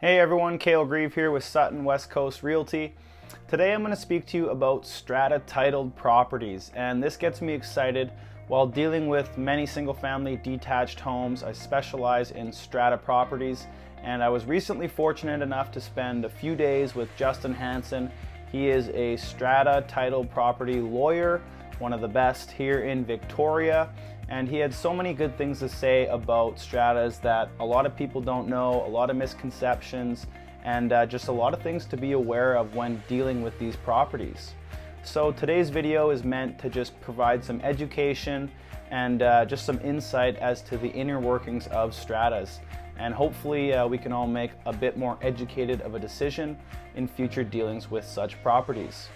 Hey everyone, Cale Grieve here with Sutton West Coast Realty. Today I'm going to speak to you about strata titled properties, and this gets me excited. While dealing with many single-family detached homes, I specialize in strata properties, and I was recently fortunate enough to spend a few days with Justin Hansen. He is a strata titled property lawyer, one of the best here in Victoria, and he had so many good things to say about stratas that a lot of people don't know, a lot of misconceptions, and just a lot of things to be aware of when dealing with these properties. So today's video is meant to just provide some education and just some insight as to the inner workings of stratas. And hopefully we can all make a bit more educated of a decision in future dealings with such properties.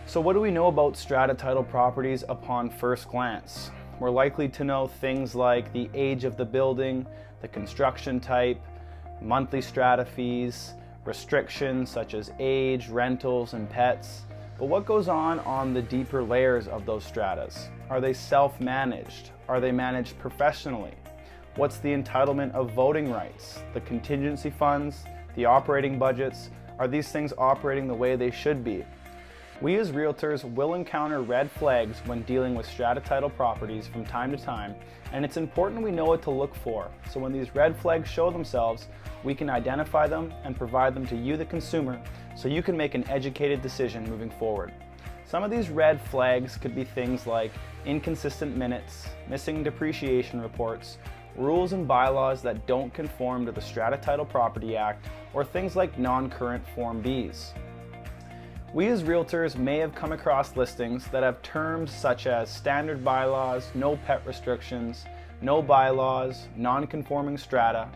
So what do we know about strata title properties upon first glance? We're likely to know things like the age of the building, the construction type, monthly strata fees, restrictions such as age, rentals, and pets. But what goes on the deeper layers of those stratas? Are they self-managed? Are they managed professionally? What's the entitlement of voting rights? The contingency funds, the operating budgets, are these things operating the way they should be? We as realtors will encounter red flags when dealing with strata title properties from time to time, and it's important we know what to look for. So when these red flags show themselves, we can identify them and provide them to you, the consumer, so you can make an educated decision moving forward. Some of these red flags could be things like inconsistent minutes, missing depreciation reports, rules and bylaws that don't conform to the Strata Title Property Act, or things like non-current Form Bs. We as realtors may have come across listings that have terms such as standard bylaws, no pet restrictions, no bylaws, non-conforming strata.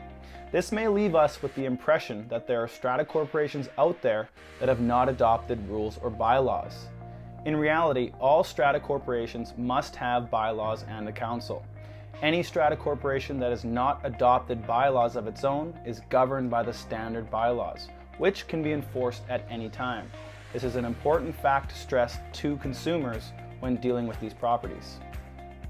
This may leave us with the impression that there are strata corporations out there that have not adopted rules or bylaws. In reality, all strata corporations must have bylaws and a council. Any strata corporation that has not adopted bylaws of its own is governed by the standard bylaws, which can be enforced at any time. This is an important fact to stress to consumers when dealing with these properties.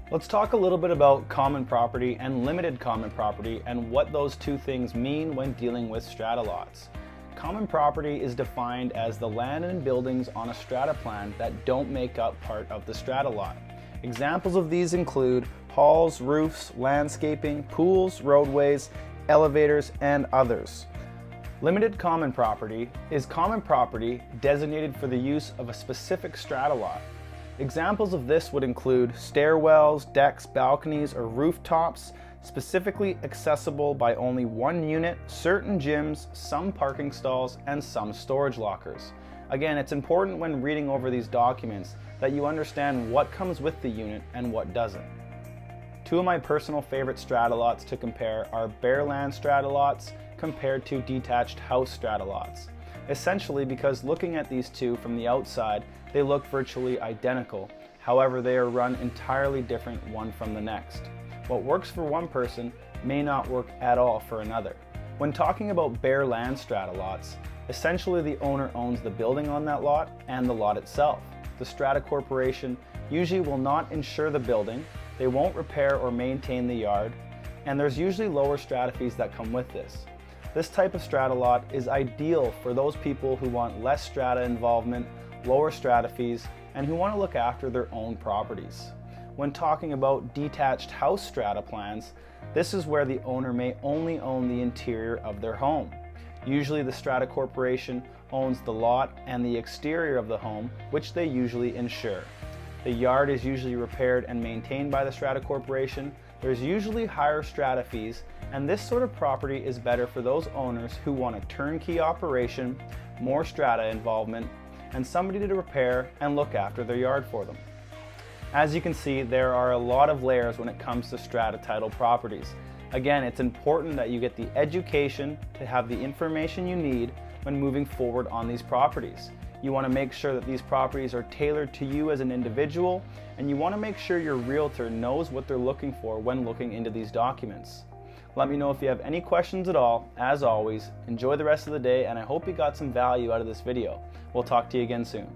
Let's talk a little bit about common property and limited common property and what those two things mean when dealing with strata lots. Common property is defined as the land and buildings on a strata plan that don't make up part of the strata lot. Examples of these include halls, roofs, landscaping, pools, roadways, elevators, and others. Limited common property is common property designated for the use of a specific strata lot. Examples of this would include stairwells, decks, balconies, or rooftops specifically accessible by only one unit, certain gyms, some parking stalls, and some storage lockers. Again, it's important when reading over these documents that you understand what comes with the unit and what doesn't. Two of my personal favorite strata lots to compare are bare land strata lots compared to detached house strata lots. Essentially because looking at these two from the outside, they look virtually identical. However, they are run entirely different one from the next. What works for one person may not work at all for another. When talking about bare land strata lots, essentially the owner owns the building on that lot and the lot itself. The strata corporation usually will not insure the building, they won't repair or maintain the yard, and there's usually lower strata fees that come with this. This type of strata lot is ideal for those people who want less strata involvement, lower strata fees, and who want to look after their own properties. When talking about detached house strata plans, this is where the owner may only own the interior of their home. Usually the strata corporation owns the lot and the exterior of the home, which they usually insure. The yard is usually repaired and maintained by the strata corporation. There's usually higher strata fees, and this sort of property is better for those owners who want a turnkey operation, more strata involvement, and somebody to repair and look after their yard for them. As you can see, there are a lot of layers when it comes to strata title properties. Again, it's important that you get the education to have the information you need when moving forward on these properties. You want to make sure that these properties are tailored to you as an individual, and you want to make sure your realtor knows what they're looking for when looking into these documents. Let me know if you have any questions at all. As always, enjoy the rest of the day, and I hope you got some value out of this video. We'll talk to you again soon.